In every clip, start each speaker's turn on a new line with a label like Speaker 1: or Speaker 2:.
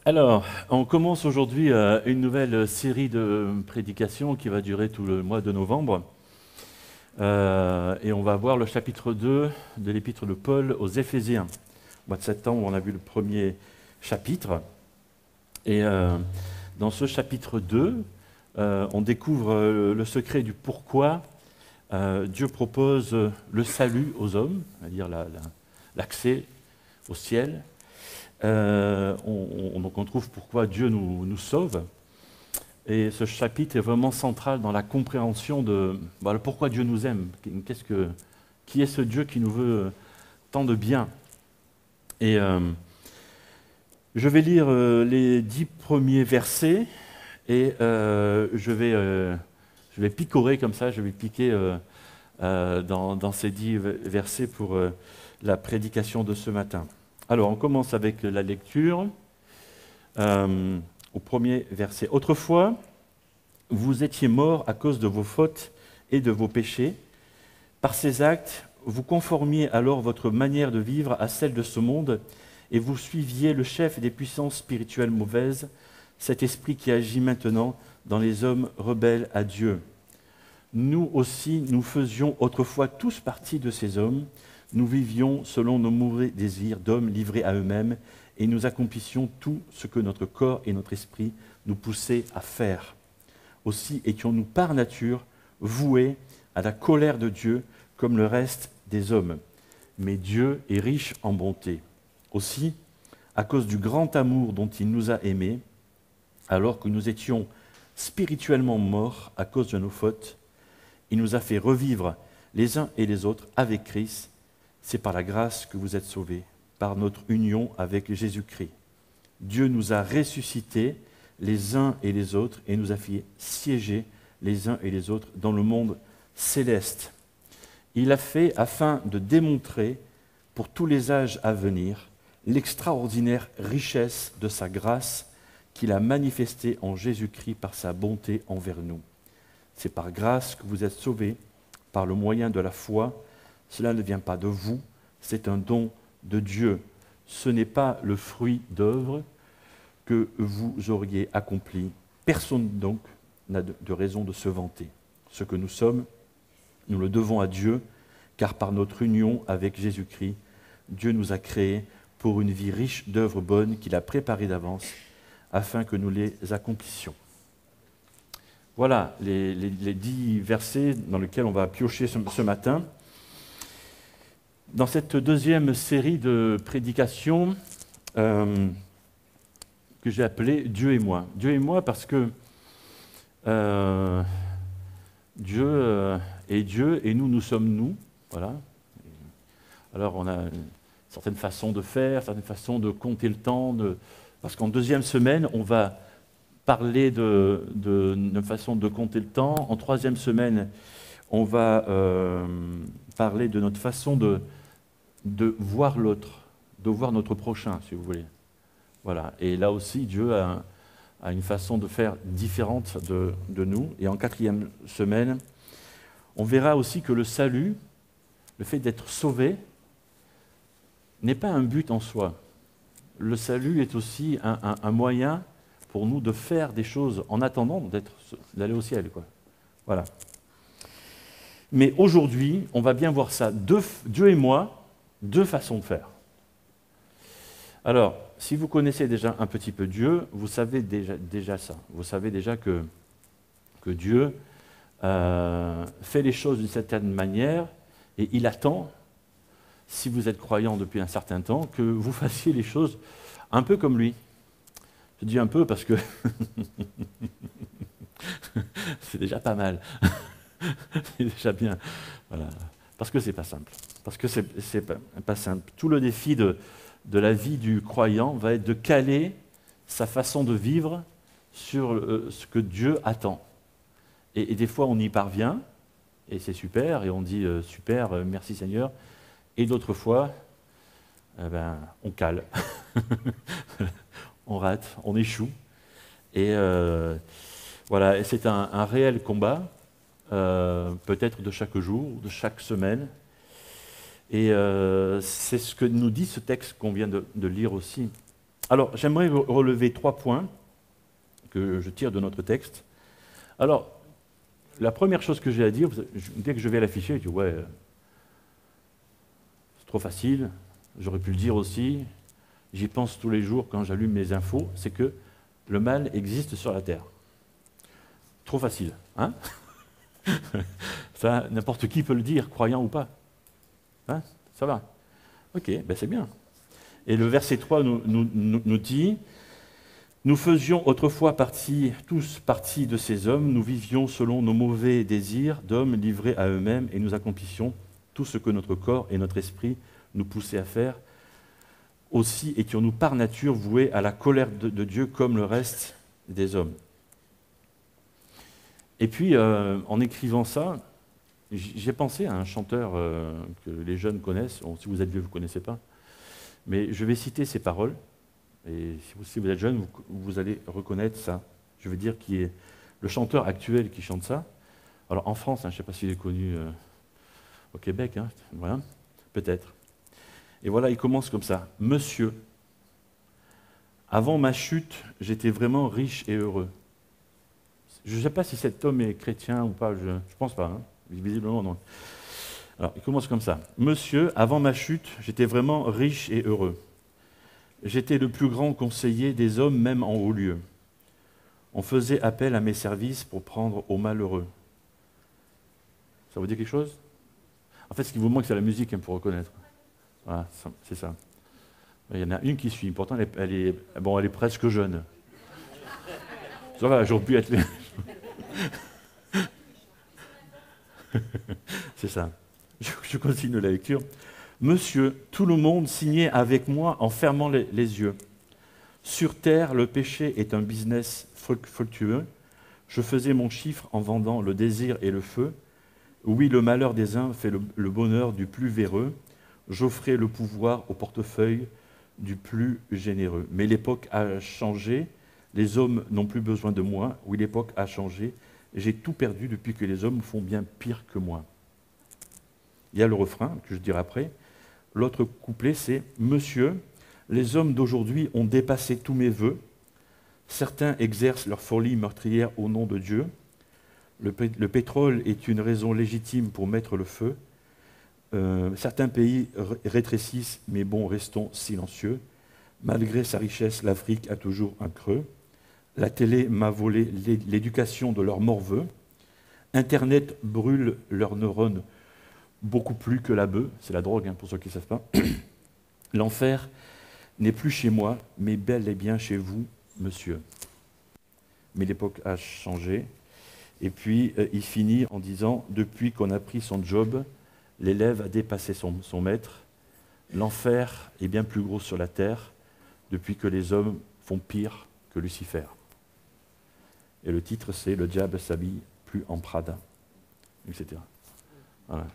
Speaker 1: Alors, on commence aujourd'hui une nouvelle série de prédications qui va durer tout le mois de novembre. Et on va voir le chapitre 2 de l'épître de Paul aux Éphésiens. Au mois de septembre, on a vu le premier chapitre. Et dans ce chapitre 2, on découvre le secret du pourquoi Dieu propose le salut aux hommes, c'est-à-dire l'accès au ciel. Donc on trouve pourquoi Dieu nous sauve. Et ce chapitre est vraiment central dans la compréhension de le pourquoi Dieu nous aime. Qui est ce Dieu qui nous veut tant de bien? Et je vais lire les 10 premiers versets et je vais picorer comme ça, je vais piquer dans ces 10 versets pour la prédication de ce matin. Alors, on commence avec la lecture au premier verset. « Autrefois, vous étiez morts à cause de vos fautes et de vos péchés. Par ces actes, vous conformiez alors votre manière de vivre à celle de ce monde et vous suiviez le chef des puissances spirituelles mauvaises, cet esprit qui agit maintenant dans les hommes rebelles à Dieu. Nous aussi, nous faisions autrefois tous partie de ces hommes. Nous vivions selon nos mauvais désirs d'hommes livrés à eux-mêmes et nous accomplissions tout ce que notre corps et notre esprit nous poussaient à faire. Aussi étions-nous par nature voués à la colère de Dieu comme le reste des hommes. Mais Dieu est riche en bonté. Aussi, à cause du grand amour dont il nous a aimés, alors que nous étions spirituellement morts à cause de nos fautes, il nous a fait revivre les uns et les autres avec Christ. C'est par la grâce que vous êtes sauvés, par notre union avec Jésus-Christ. Dieu nous a ressuscités les uns et les autres et nous a fait siéger les uns et les autres dans le monde céleste. Il l'a fait afin de démontrer pour tous les âges à venir l'extraordinaire richesse de sa grâce qu'il a manifestée en Jésus-Christ par sa bonté envers nous. C'est par grâce que vous êtes sauvés, par le moyen de la foi. Cela ne vient pas de vous, c'est un don de Dieu. Ce n'est pas le fruit d'œuvres que vous auriez accompli. Personne donc n'a de raison de se vanter. Ce que nous sommes, nous le devons à Dieu, car par notre union avec Jésus-Christ, Dieu nous a créés pour une vie riche d'œuvres bonnes qu'il a préparées d'avance, afin que nous les accomplissions. Voilà les 10 versets dans lesquels on va piocher ce matin. Dans cette deuxième série de prédications que j'ai appelée « Dieu et moi ». Dieu et moi parce que Dieu est Dieu et nous sommes nous. Voilà. Alors on a une certaine façon de faire, une certaine façon de compter le temps, parce qu'en deuxième semaine, on va parler de notre façon de compter le temps. En troisième semaine, on va parler de notre façon de voir l'autre, de voir notre prochain, si vous voulez. Voilà. Et là aussi, Dieu a une façon de faire différente de nous. Et en quatrième semaine, on verra aussi que le salut, le fait d'être sauvé, n'est pas un but en soi. Le salut est aussi un moyen pour nous de faire des choses en attendant d'aller au ciel, quoi. Voilà. Mais aujourd'hui, on va bien voir ça. Dieu et moi, deux façons de faire. Alors, si vous connaissez déjà un petit peu Dieu, vous savez déjà ça. Vous savez déjà que Dieu fait les choses d'une certaine manière et il attend, si vous êtes croyant depuis un certain temps, que vous fassiez les choses un peu comme lui. Je dis un peu parce que c'est déjà pas mal. C'est déjà bien. Voilà. Parce que c'est pas simple. Parce que c'est pas simple. Tout le défi de la vie du croyant va être de caler sa façon de vivre sur ce que Dieu attend. Et des fois, on y parvient, et c'est super, et on dit super, merci Seigneur. Et d'autres fois, on cale. On rate, on échoue. Et voilà, et c'est un réel combat, peut-être de chaque jour, de chaque semaine. Et c'est ce que nous dit ce texte qu'on vient de lire aussi. Alors, j'aimerais relever 3 points que je tire de notre texte. Alors, la première chose que j'ai à dire, dès que je vais l'afficher, je dis ouais, c'est trop facile, j'aurais pu le dire aussi, j'y pense tous les jours quand j'allume mes infos, c'est que le mal existe sur la terre. Trop facile, hein? Ça, n'importe qui peut le dire, croyant ou pas. Hein? Ça va. Ok, ben c'est bien. Et le verset 3 nous dit, nous faisions autrefois tous partie de ces hommes, nous vivions selon nos mauvais désirs d'hommes livrés à eux-mêmes et nous accomplissions tout ce que notre corps et notre esprit nous poussaient à faire. Aussi étions-nous par nature voués à la colère de Dieu comme le reste des hommes. Et puis, en écrivant ça, j'ai pensé à un chanteur que les jeunes connaissent. Bon, si vous êtes vieux, vous ne connaissez pas. Mais je vais citer ses paroles. Et si vous êtes jeune, vous allez reconnaître ça. Je veux dire qui est le chanteur actuel qui chante ça. Alors en France, hein, je ne sais pas s'il est connu au Québec, hein, voilà, peut-être. Et voilà, il commence comme ça. Monsieur, avant ma chute, j'étais vraiment riche et heureux. Je ne sais pas si cet homme est chrétien ou pas, je ne pense pas, hein, visiblement non. Alors il commence comme ça. Monsieur, avant ma chute, j'étais vraiment riche et heureux. J'étais le plus grand conseiller des hommes, même en haut lieu. On faisait appel à mes services pour prendre aux malheureux. Ça vous dit quelque chose? En fait, ce qui vous manque, c'est la musique pour reconnaître. Voilà, c'est ça. Il y en a une qui suit. Pourtant, elle est presque jeune. Ça va, j'aurais pu être... C'est ça. Je continue la lecture. Monsieur, tout le monde signait avec moi en fermant les yeux. Sur terre, le péché est un business fructueux. Je faisais mon chiffre en vendant le désir et le feu. Oui, le malheur des uns fait le bonheur du plus véreux. J'offrais le pouvoir au portefeuille du plus généreux. Mais l'époque a changé. Les hommes n'ont plus besoin de moi. Oui, l'époque a changé. J'ai tout perdu depuis que les hommes font bien pire que moi. Il y a le refrain que je dirai après. L'autre couplet, c'est « Monsieur, les hommes d'aujourd'hui ont dépassé tous mes vœux. Certains exercent leur folie meurtrière au nom de Dieu. Le pétrole est une raison légitime pour mettre le feu. Certains pays rétrécissent, mais bon, restons silencieux. Malgré sa richesse, l'Afrique a toujours un creux. La télé m'a volé l'éducation de leurs morveux. Internet brûle leurs neurones beaucoup plus que la bœuf, c'est la drogue, hein, pour ceux qui ne savent pas. L'enfer n'est plus chez moi, mais bel et bien chez vous, monsieur. Mais l'époque a changé. Et puis, il finit en disant, depuis qu'on a pris son job, l'élève a dépassé son maître. L'enfer est bien plus gros sur la terre, depuis que les hommes font pire que Lucifer. Et le titre, c'est « Le diable s'habille plus en Prada », etc. Voilà.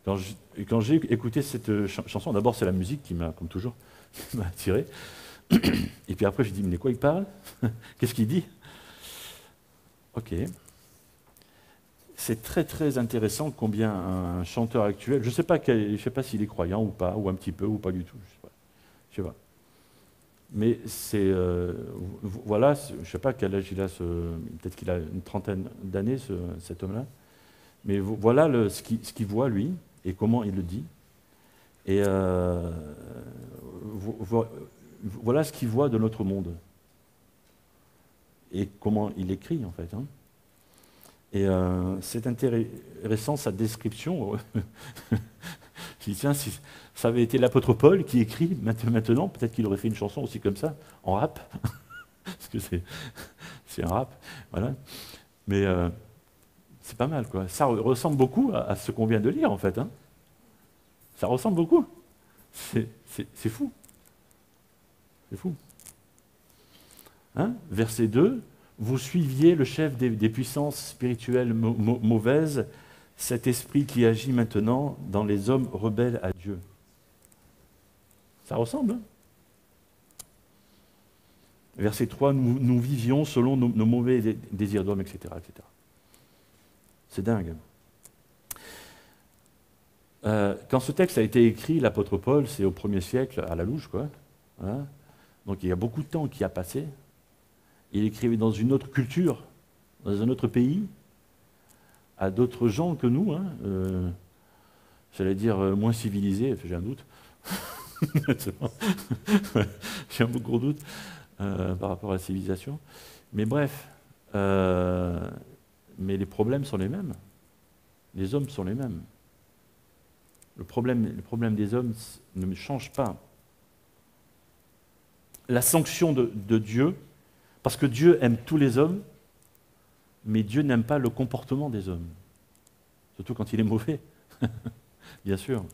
Speaker 1: Quand j'ai écouté cette chanson, d'abord c'est la musique qui m'a, comme toujours, qui m'a attiré. Et puis après je dis, mais de quoi il parle? Qu'est-ce qu'il dit? Ok. C'est très très intéressant combien un chanteur actuel, je ne sais pas s'il est croyant ou pas, ou un petit peu, ou pas du tout, je sais pas. Mais c'est, voilà, je ne sais pas quel âge il a, peut-être qu'il a une trentaine d'années, cet homme-là. Mais voilà ce qu'il voit, lui, et comment il le dit. Et voilà ce qu'il voit de notre monde. Et comment il écrit, en fait. Hein. Et c'est intéressant, sa description. Je dis, tiens, si ça avait été l'apôtre Paul qui écrit maintenant, peut-être qu'il aurait fait une chanson aussi comme ça, en rap. Parce que c'est un rap. Voilà. Mais... c'est pas mal, quoi. Ça ressemble beaucoup à ce qu'on vient de lire, en fait. Hein. Ça ressemble beaucoup. C'est fou. C'est fou. Hein? Verset 2. Vous suiviez le chef des puissances spirituelles mauvaises, cet esprit qui agit maintenant dans les hommes rebelles à Dieu. Ça ressemble. Hein? Verset 3. Nous vivions selon nos mauvais désirs d'hommes, etc., etc. C'est dingue. Quand ce texte a été écrit, l'apôtre Paul, c'est au 1er siècle, à la louche, quoi. Hein, Donc il y a beaucoup de temps qui a passé. Il écrivait dans une autre culture, dans un autre pays, à d'autres gens que nous, hein, j'allais dire moins civilisés, j'ai un doute. J'ai un gros doute par rapport à la civilisation. Mais bref, mais les problèmes sont les mêmes. Les hommes sont les mêmes. Le problème des hommes ne change pas. La sanction de Dieu, parce que Dieu aime tous les hommes, mais Dieu n'aime pas le comportement des hommes. Surtout quand il est mauvais, bien sûr.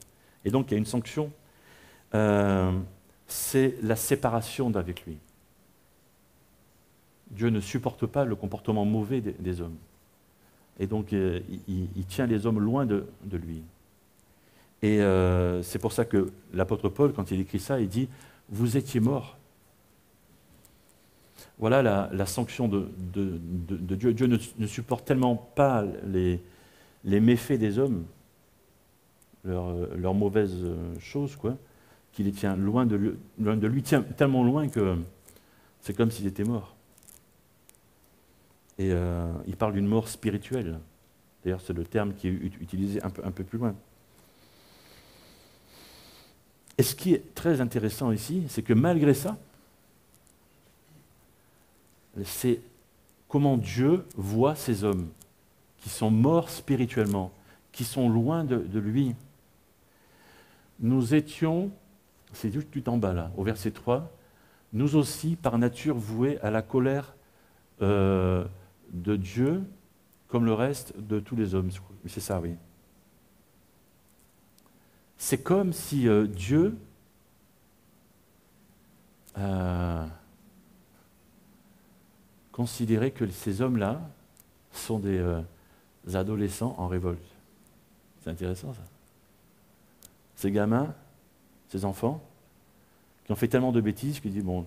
Speaker 1: Et donc il y a une sanction, c'est la séparation d'avec lui. Dieu ne supporte pas le comportement mauvais des hommes. Et donc il tient les hommes loin de lui. Et c'est pour ça que l'apôtre Paul, quand il écrit ça, il dit « Vous étiez morts ». Voilà la sanction de Dieu. Dieu ne supporte tellement pas les méfaits des hommes, leurs mauvaises choses, quoi, qu'il les tient loin de lui, tellement loin que c'est comme s'il était mort. Et il parle d'une mort spirituelle. D'ailleurs, c'est le terme qui est utilisé un peu plus loin. Et ce qui est très intéressant ici, c'est que malgré ça, c'est comment Dieu voit ces hommes qui sont morts spirituellement, qui sont loin de lui. Nous étions, c'est juste tout en bas là, au verset 3, nous aussi, par nature, voués à la colère de Dieu, comme le reste de tous les hommes. C'est ça, oui. C'est comme si Dieu considérait que ces hommes-là sont des adolescents en révolte. C'est intéressant ça. Ces gamins, ces enfants, qui ont fait tellement de bêtises qu'ils disent, bon,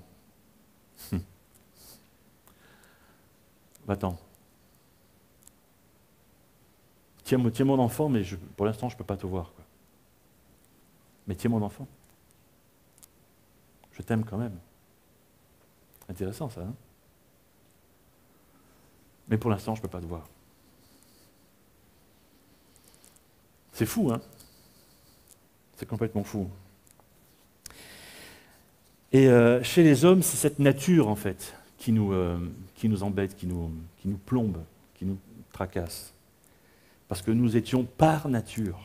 Speaker 1: va-t'en. Tiens mon enfant, mais pour l'instant, je ne peux pas te voir. Quoi. Mais tiens mon enfant. Je t'aime quand même. Intéressant ça, hein? Mais pour l'instant, je ne peux pas te voir. C'est fou, hein? C'est complètement fou. Et chez les hommes, c'est cette nature, en fait, qui nous embête, qui nous plombe, qui nous tracasse. Parce que nous étions par nature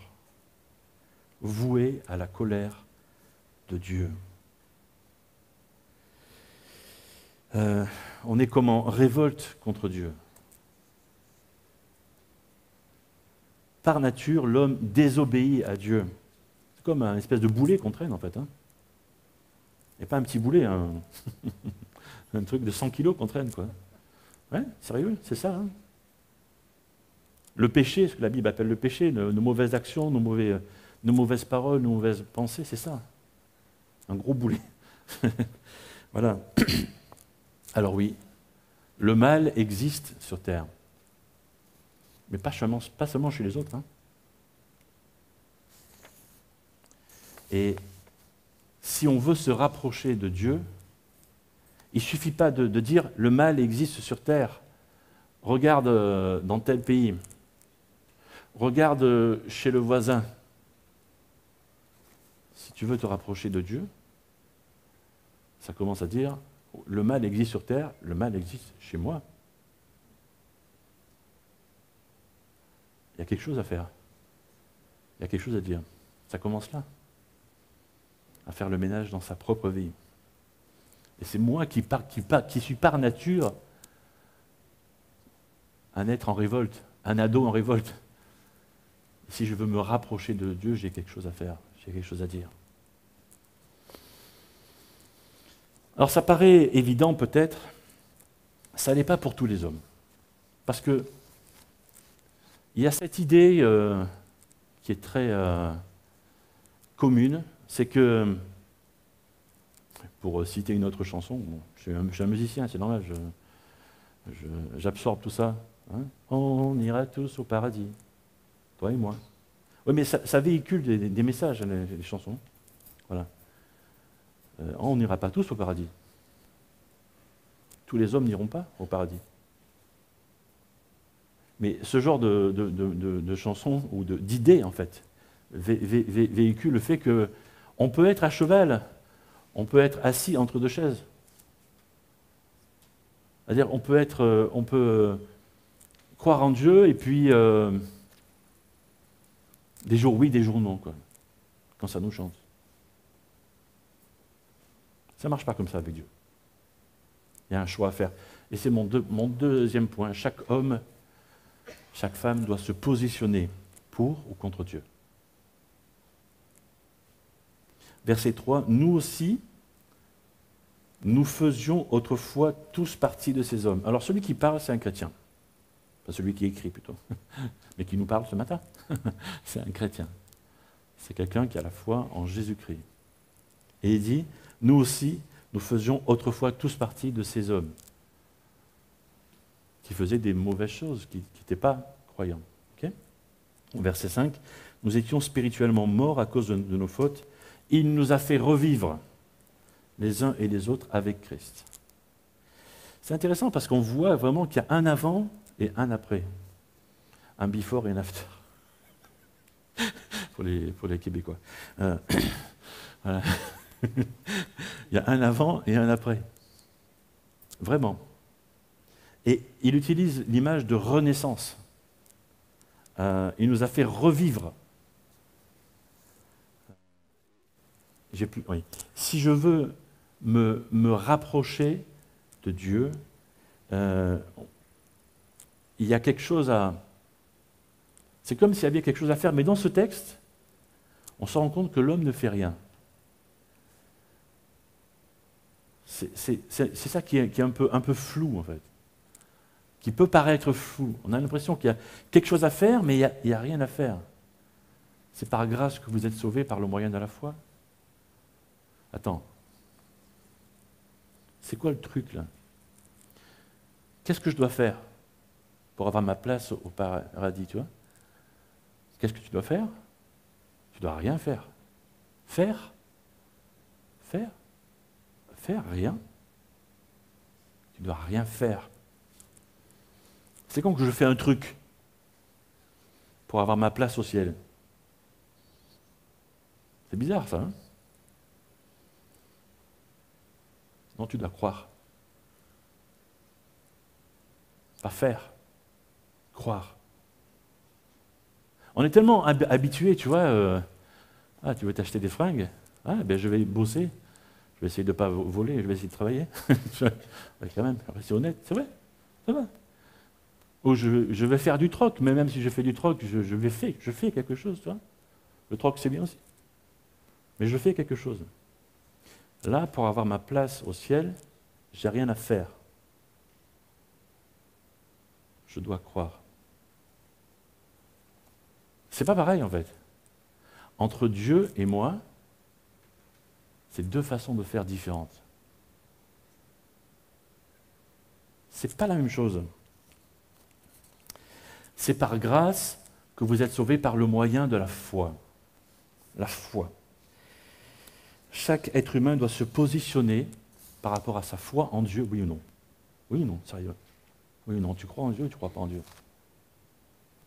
Speaker 1: voués à la colère de Dieu. On est comme en révolte contre Dieu. Par nature, l'homme désobéit à Dieu. C'est comme un espèce de boulet qu'on traîne, en fait. Hein. Et pas un petit boulet, un truc de 100 kilos qu'on traîne, quoi. Ouais, sérieux, c'est ça. Hein. Le péché, ce que la Bible appelle le péché, nos mauvaises actions, nos mauvaises paroles, nos mauvaises pensées, c'est ça. Un gros boulet. Voilà. Alors oui, le mal existe sur terre. Mais pas seulement chez les autres. Hein. Et si on veut se rapprocher de Dieu, il ne suffit pas de dire « le mal existe sur terre ». Regarde dans tel pays. Regarde chez le voisin. Si tu veux te rapprocher de Dieu, ça commence à dire « le mal existe sur terre, le mal existe chez moi ». Il y a quelque chose à faire. Il y a quelque chose à dire. Ça commence là. À faire le ménage dans sa propre vie. Et c'est moi qui suis par nature un être en révolte, un ado en révolte. Si je veux me rapprocher de Dieu, j'ai quelque chose à faire, j'ai quelque chose à dire. Alors ça paraît évident peut-être, ça n'est pas pour tous les hommes. Parce que il y a cette idée qui est très commune, c'est que, pour citer une autre chanson, bon, je suis un musicien, c'est normal, j'absorbe tout ça. Hein, on ira tous au paradis, toi et moi. Oui, mais ça véhicule des messages, les chansons. Voilà. On n'ira pas tous au paradis. tous les hommes n'iront pas au paradis. Mais ce genre de chansons ou d'idées, en fait, véhicule le fait qu'on peut être à cheval, on peut être assis entre deux chaises. C'est-à-dire, on peut croire en Dieu et puis des jours oui, des jours non, quoi, quand ça nous chante. Ça ne marche pas comme ça avec Dieu. Il y a un choix à faire. Et c'est mon deuxième point. Chaque homme, chaque femme doit se positionner pour ou contre Dieu. Verset 3, nous aussi, nous faisions autrefois tous partie de ces hommes. Alors celui qui parle, c'est un chrétien. Pas celui qui écrit plutôt, mais qui nous parle ce matin. C'est un chrétien. C'est quelqu'un qui a la foi en Jésus-Christ. Et il dit, nous aussi, nous faisions autrefois tous partie de ces hommes qui faisaient des mauvaises choses, qui n'étaient pas croyants. Okay. Verset 5, nous étions spirituellement morts à cause de nos fautes. Il nous a fait revivre les uns et les autres avec Christ. C'est intéressant parce qu'on voit vraiment qu'il y a un avant et un après. Un before et un after. pour les Québécois. Voilà. Il y a un avant et un après. Vraiment. Et il utilise l'image de renaissance. Il nous a fait revivre. Oui. Si je veux me rapprocher de Dieu, il y a quelque chose à... C'est comme s'il y avait quelque chose à faire, mais dans ce texte, on se rend compte que l'homme ne fait rien. C'est ça qui est un peu flou, en fait. Qui peut paraître flou. On a l'impression qu'il y a quelque chose à faire, mais il n'y a rien à faire. C'est par grâce que vous êtes sauvés par le moyen de la foi. Attends. C'est quoi le truc, là? Qu'est-ce que je dois faire pour avoir ma place au paradis, tu vois? Qu'est-ce que tu dois faire? Tu dois rien faire. Faire? Rien. Tu dois rien faire. C'est quand que je fais un truc pour avoir ma place au ciel. C'est bizarre, ça, hein? Non, tu dois croire. Pas faire. Croire. On est tellement habitués, tu vois, tu veux t'acheter des fringues, je vais bosser, je vais essayer de ne pas voler, je vais essayer de travailler. Quand même, c'est honnête, c'est vrai, ça va. Ou je vais faire du troc, mais même si je fais du troc, je fais quelque chose, tu vois. Le troc, c'est bien aussi. Mais je fais quelque chose. Là, pour avoir ma place au ciel, j'ai rien à faire. Je dois croire. C'est pas pareil en fait. Entre Dieu et moi, c'est deux façons de faire différentes. C'est pas la même chose. C'est par grâce que vous êtes sauvés par le moyen de la foi. La foi. Chaque être humain doit se positionner par rapport à sa foi en Dieu, oui ou non. Oui ou non, sérieux. Oui ou non, tu crois en Dieu ou tu ne crois pas en Dieu?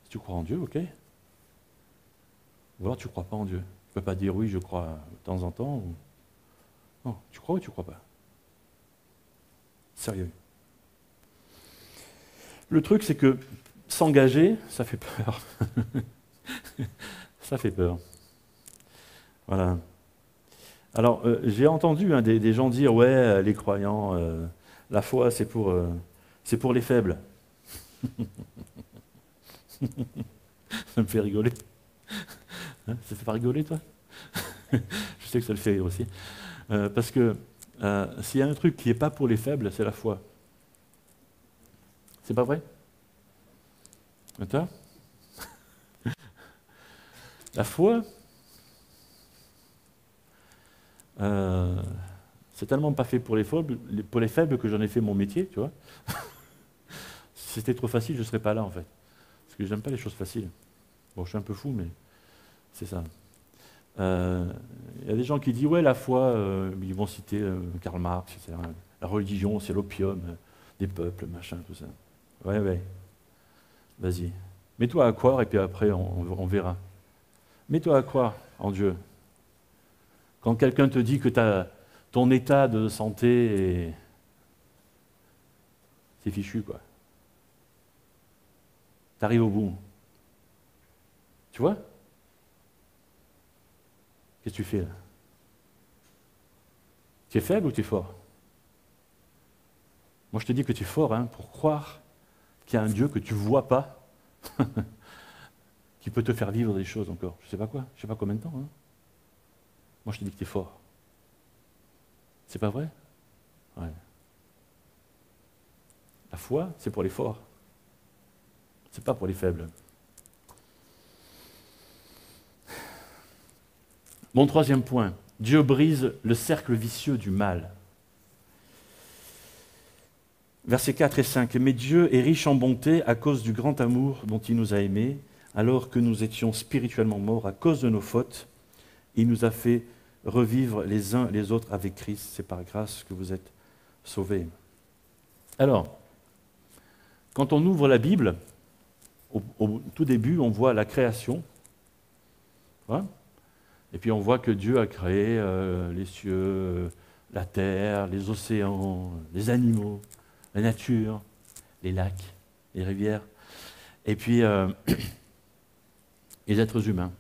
Speaker 1: Si tu crois en Dieu, ok. Ou alors tu ne crois pas en Dieu. Tu ne peux pas dire oui, je crois de temps en temps. Ou... Non, tu crois ou tu ne crois pas? Sérieux. Le truc, c'est que s'engager, ça fait peur. Ça fait peur. Voilà. Alors, j'ai entendu des gens dire, ouais, les croyants, la foi, c'est pour les faibles. Ça me fait rigoler. Hein, ça te fait pas rigoler, toi? Je sais que ça le fait rire aussi. Parce que s'il y a un truc qui n'est pas pour les faibles, c'est la foi. C'est pas vrai? Attends. La foi, c'est tellement pas fait pour les faibles que j'en ai fait mon métier, tu vois. Si c'était trop facile, je ne serais pas là, en fait. Parce que j'aime pas les choses faciles. Bon, je suis un peu fou, mais c'est ça. Il y a des gens qui disent, ouais, la foi, ils vont citer Karl Marx, etc. La religion, c'est l'opium. des peuples, machin, tout ça. Ouais, ouais. Vas-y. Mets-toi à croire et puis après, on verra. Mets-toi à croire en Dieu. Quand quelqu'un te dit que ton état de santé c'est fichu, quoi. T'arrives au bout. Tu vois? Qu'est-ce que tu fais là? Tu es faible ou tu es fort? Moi, je te dis que tu es fort hein, pour croire qu'il y a un Dieu que tu ne vois pas, qui peut te faire vivre des choses encore. Je ne sais pas quoi, je ne sais pas combien de temps. Hein. Moi, je te dis que tu es fort. C'est pas vrai? Ouais. La foi, c'est pour les forts. C'est pas pour les faibles. Mon troisième point, Dieu brise le cercle vicieux du mal. Versets 4 et 5. Mais Dieu est riche en bonté à cause du grand amour dont il nous a aimés, alors que nous étions spirituellement morts à cause de nos fautes. Il nous a fait revivre les uns les autres avec Christ. C'est par grâce que vous êtes sauvés. Alors, quand on ouvre la Bible, au tout début, on voit la création. Hein? Et puis on voit que Dieu a créé les cieux, la terre, les océans, les animaux, la nature, les lacs, les rivières, et puis les êtres humains.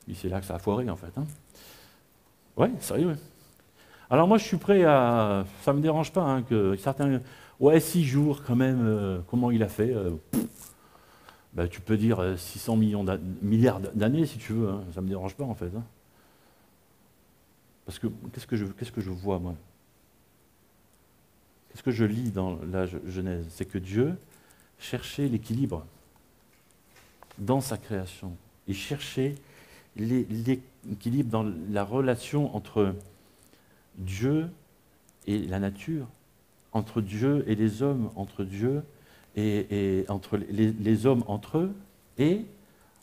Speaker 1: Et c'est là que ça a foiré en fait. Hein. Ouais, sérieux. Alors moi je suis prêt à... Ça ne me dérange pas hein, que certains... Ouais, 6 jours quand même, comment il a fait ben, tu peux dire 600 milliards d'années si tu veux, hein, ça ne me dérange pas en fait. Hein. Parce que qu'est-ce que je vois moi? Qu'est-ce que je lis dans la Genèse? C'est que Dieu cherchait l'équilibre dans sa création. Il cherchait l'équilibre dans la relation entre Dieu et la nature, entre Dieu et les hommes, entre Dieu et entre les hommes entre eux et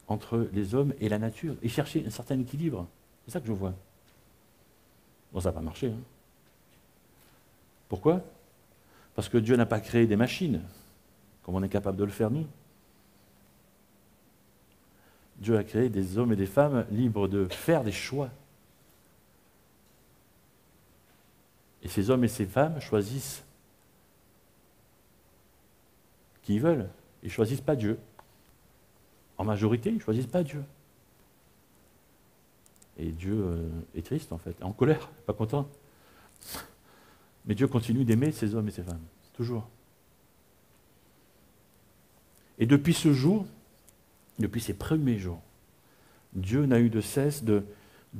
Speaker 1: entre les hommes et la nature. Il cherchait un certain équilibre. C'est ça que je vois. Bon, ça n'a pas marché. Hein. Pourquoi? Parce que Dieu n'a pas créé des machines, comme on est capable de le faire nous. Dieu a créé des hommes et des femmes libres de faire des choix. Et ces hommes et ces femmes choisissent qui ils veulent. Ils ne choisissent pas Dieu. En majorité, ils ne choisissent pas Dieu. Et Dieu est triste en fait, en colère, pas content. Mais Dieu continue d'aimer ces hommes et ces femmes, toujours. Et depuis ce jour, depuis ces premiers jours, Dieu n'a eu de cesse de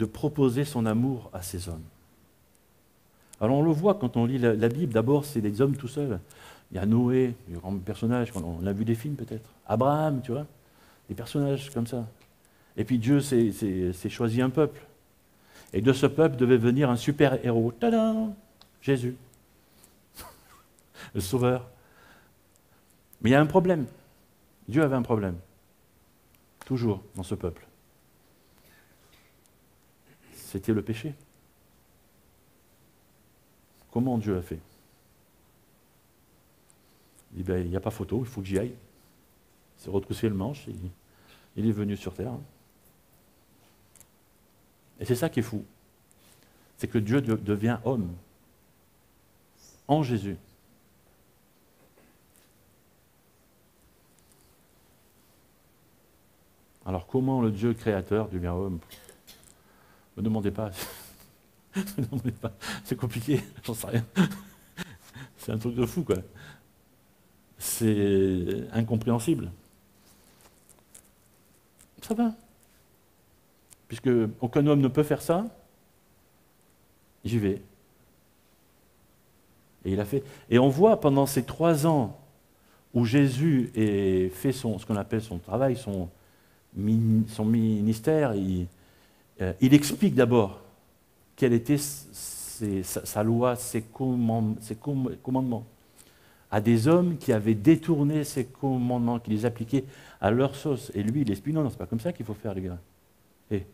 Speaker 1: proposer son amour à ces hommes. Alors on le voit quand on lit la Bible, d'abord c'est des hommes tout seuls. Il y a Noé, le grand personnage, on a vu des films peut-être. Abraham, tu vois, des personnages comme ça. Et puis Dieu s'est choisi un peuple. Et de ce peuple devait venir un super héros. Tadam! Jésus. Le sauveur. Mais il y a un problème. Dieu avait un problème. Toujours dans ce peuple. C'était le péché. Comment Dieu a fait? Il dit, ben, il n'y a pas photo, il faut que j'y aille. Il s'est retroussé le manche, il est venu sur terre. Et c'est ça qui est fou. C'est que Dieu devient homme. En Jésus. Alors comment le Dieu créateur devient homme? Ne me demandez pas. Ne me demandez pas. C'est compliqué, j'en sais rien. C'est un truc de fou, quoi. C'est incompréhensible. Ça va. Puisque aucun homme ne peut faire ça, j'y vais. Et il a fait. Et on voit pendant ces 3 ans où Jésus fait ce qu'on appelle son travail, son ministère, il explique d'abord quelle était sa loi, ses commandements, à des hommes qui avaient détourné ces commandements, qui les appliquaient à leur sauce. Et lui, il explique, non, c'est pas comme ça qu'il faut faire, les gars. Et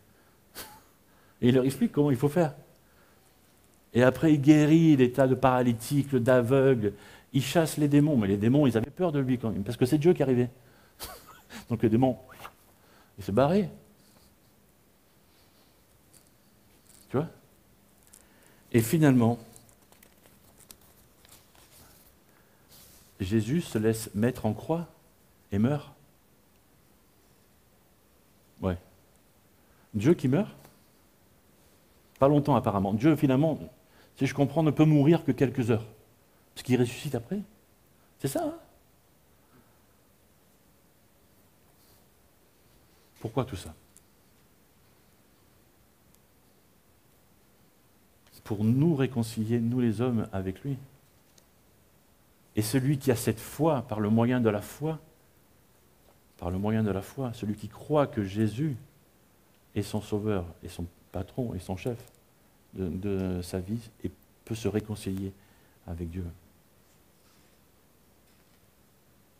Speaker 1: il leur explique comment il faut faire. Et après, il guérit des tas de paralytiques, d'aveugles. Il chasse les démons. Mais les démons, ils avaient peur de lui quand même, parce que c'est Dieu qui arrivait. Donc les démons, ils se barraient. Tu vois? Et finalement, Jésus se laisse mettre en croix et meurt. Ouais. Dieu qui meurt? Pas longtemps apparemment. Dieu finalement, si je comprends, ne peut mourir que quelques heures. Parce qu'il ressuscite après. C'est ça, hein? Pourquoi tout ça? Pour nous réconcilier, nous les hommes, avec lui. Et celui qui a cette foi, par le moyen de la foi, celui qui croit que Jésus est son sauveur, et son patron, et son chef de sa vie, et peut se réconcilier avec Dieu.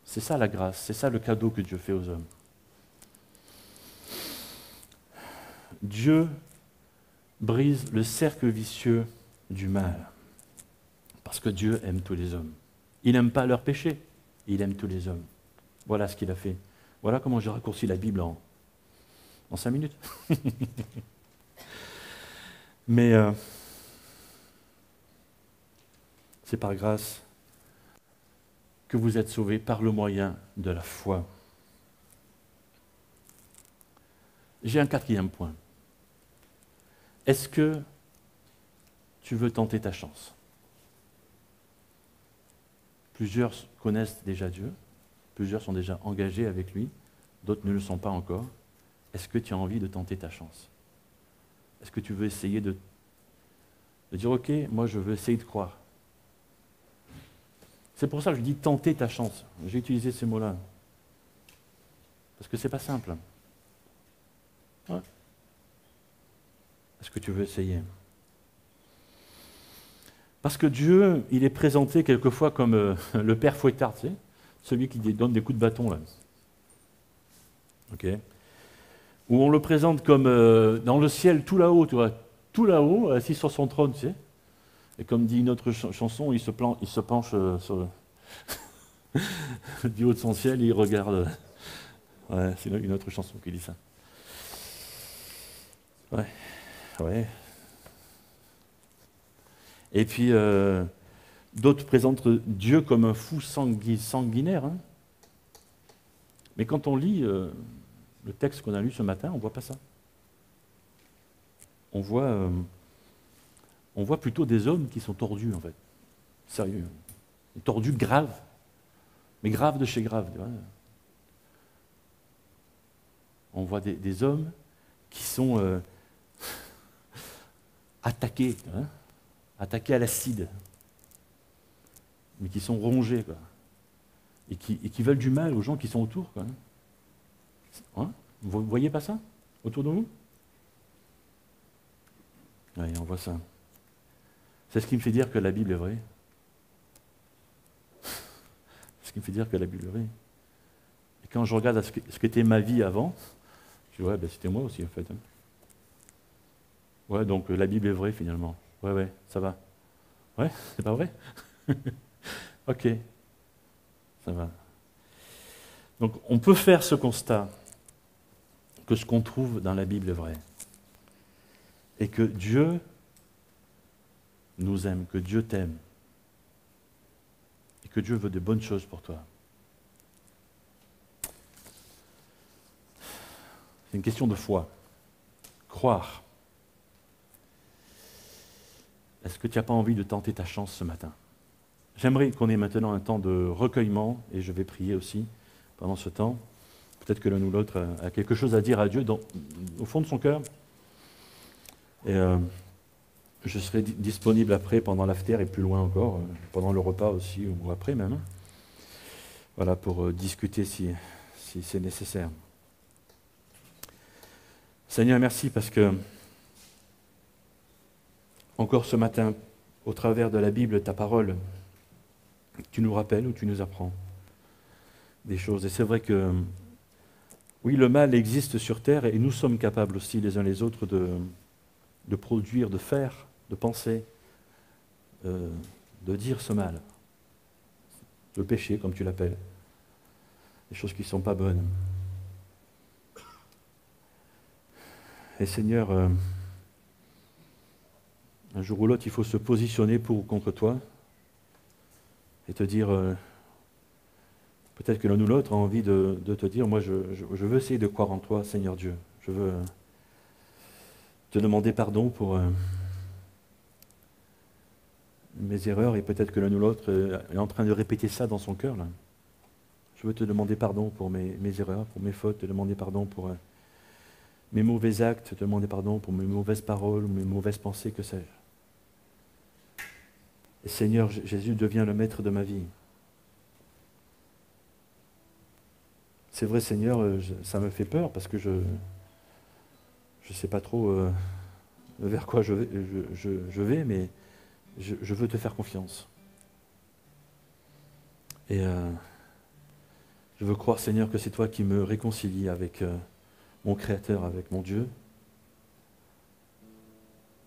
Speaker 1: C'est ça la grâce, c'est ça le cadeau que Dieu fait aux hommes. Dieu brise le cercle vicieux du mal, parce que Dieu aime tous les hommes. Il n'aime pas leur péché, il aime tous les hommes. Voilà ce qu'il a fait. Voilà comment j'ai raccourci la Bible en 5 minutes. Mais c'est par grâce que vous êtes sauvés par le moyen de la foi. J'ai un 4e point. Est-ce que tu veux tenter ta chance? Plusieurs connaissent déjà Dieu, plusieurs sont déjà engagés avec lui, d'autres ne le sont pas encore. Est-ce que tu as envie de tenter ta chance? Est-ce que tu veux essayer de dire, ok, moi je veux essayer de croire? C'est pour ça que je dis tenter ta chance. J'ai utilisé ces mots-là. Parce que c'est pas simple. Ouais. Est-ce que tu veux essayer? Parce que Dieu, il est présenté quelquefois comme le père fouettard, tu sais, celui qui donne des coups de bâton, là. Ok? Ou on le présente comme dans le ciel, tout là-haut, tu vois, tout là-haut, assis sur son trône, tu sais. Et comme dit une autre chanson, il se penche sur du haut de son ciel, et il regarde. Ouais, c'est une autre chanson qui dit ça. Ouais, ouais. Et puis, d'autres présentent Dieu comme un fou sanguinaire. Hein. Mais quand on lit le texte qu'on a lu ce matin, on ne voit pas ça. On voit plutôt des hommes qui sont tordus, en fait. Sérieux. Tordus graves. Mais graves de chez grave. Tu vois. On voit des hommes qui sont attaqués. Hein, attaqués à l'acide, mais qui sont rongés, quoi, et qui veulent du mal aux gens qui sont autour. Quoi. Hein? Vous ne voyez pas ça autour de vous? Oui, on voit ça. C'est ce qui me fait dire que la Bible est vraie. C'est ce qui me fait dire que la Bible est vraie. Et quand je regarde ce qu'était ma vie avant, je dis, ouais, ben, c'était moi aussi, en fait. Hein. Ouais, donc la Bible est vraie, finalement. Ouais, ça va. Ouais, c'est pas vrai? Ok, ça va. Donc on peut faire ce constat que ce qu'on trouve dans la Bible est vrai. Et que Dieu nous aime, que Dieu t'aime. Et que Dieu veut de bonnes choses pour toi. C'est une question de foi. Croire. Est-ce que tu n'as pas envie de tenter ta chance ce matin? J'aimerais qu'on ait maintenant un temps de recueillement, et je vais prier aussi pendant ce temps. Peut-être que l'un ou l'autre a quelque chose à dire à Dieu au fond de son cœur. Et je serai disponible après, pendant l'after et plus loin encore, pendant le repas aussi, ou après même. Voilà, pour discuter si c'est nécessaire. Seigneur, merci parce que encore ce matin, au travers de la Bible, ta parole, tu nous rappelles ou tu nous apprends des choses. Et c'est vrai que, oui, le mal existe sur terre et nous sommes capables aussi les uns les autres de produire, de faire, de penser de dire ce mal, le péché comme tu l'appelles, les choses qui ne sont pas bonnes. Et Seigneur, un jour ou l'autre, il faut se positionner pour ou contre toi et te dire, peut-être que l'un ou l'autre a envie de te dire, moi je veux essayer de croire en toi, Seigneur Dieu. Je veux te demander pardon pour mes erreurs, et peut-être que l'un ou l'autre est en train de répéter ça dans son cœur, là. Je veux te demander pardon pour mes erreurs, pour mes fautes, te demander pardon pour mes mauvais actes, te demander pardon pour mes mauvaises paroles, mes mauvaises pensées, que sais-je. Et Seigneur, Jésus devient le maître de ma vie. C'est vrai, Seigneur, ça me fait peur parce que je ne sais pas trop vers quoi je vais, mais je veux te faire confiance. Et je veux croire, Seigneur, que c'est toi qui me réconcilie avec mon Créateur, avec mon Dieu.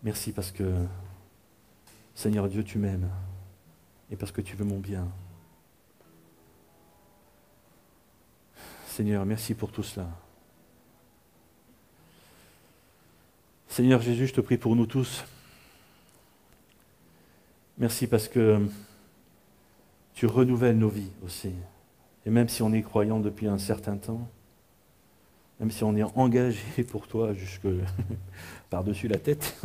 Speaker 1: Merci parce que, Seigneur Dieu, tu m'aimes et parce que tu veux mon bien. Seigneur, merci pour tout cela. Seigneur Jésus, je te prie pour nous tous. Merci parce que tu renouvelles nos vies aussi. Et même si on est croyant depuis un certain temps, même si on est engagé pour toi jusque par-dessus la tête,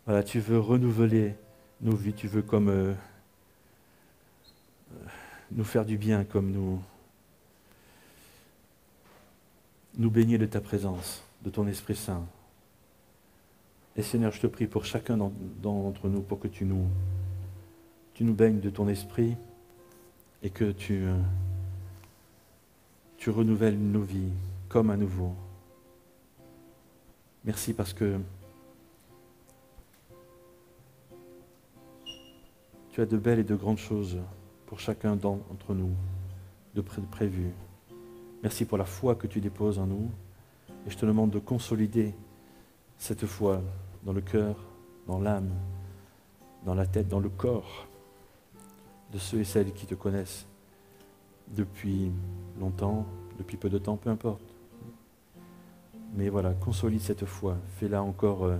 Speaker 1: voilà, tu veux renouveler nos vies, tu veux comme nous faire du bien, comme nous baigner de ta présence, de ton Esprit Saint. Et Seigneur, je te prie pour chacun d'entre nous, pour que tu nous baignes de ton Esprit et que tu renouvelles nos vies comme à nouveau. Merci parce que tu as de belles et de grandes choses pour chacun d'entre nous, de prévues. Merci pour la foi que tu déposes en nous. Et je te demande de consolider cette foi dans le cœur, dans l'âme, dans la tête, dans le corps de ceux et celles qui te connaissent depuis longtemps, depuis peu de temps, peu importe. Mais voilà, consolide cette foi, fais-la encore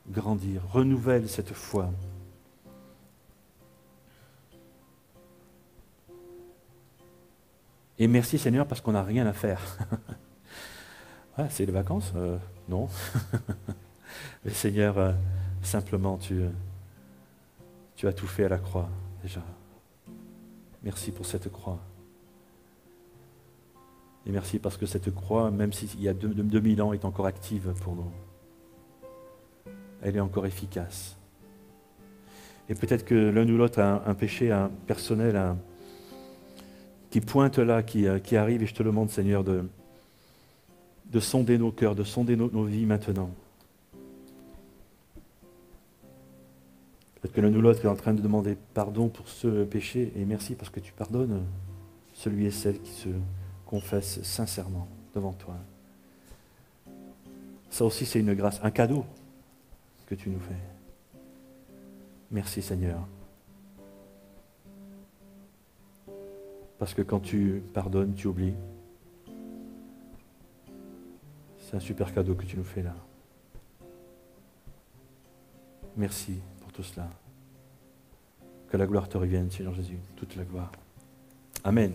Speaker 1: grandir, renouvelle cette foi. Et merci Seigneur parce qu'on n'a rien à faire. Ah, c'est les vacances non. Mais Seigneur, simplement tu as tout fait à la croix déjà. Merci pour cette croix. Et merci parce que cette croix, même s'il y a 2000 ans, est encore active pour nous. Elle est encore efficace. Et peut-être que l'un ou l'autre a un péché personnel qui pointe là, qui arrive, et je te demande, Seigneur, de sonder nos cœurs, de sonder nos vies maintenant. Peut-être que l'un ou l'autre est en train de demander pardon pour ce péché, et merci parce que tu pardonnes celui et celle qui se confesse sincèrement devant toi. Ça aussi, c'est une grâce, un cadeau que tu nous fais. Merci Seigneur. Parce que quand tu pardonnes, tu oublies. C'est un super cadeau que tu nous fais là. Merci pour tout cela. Que la gloire te revienne, Seigneur Jésus, toute la gloire. Amen.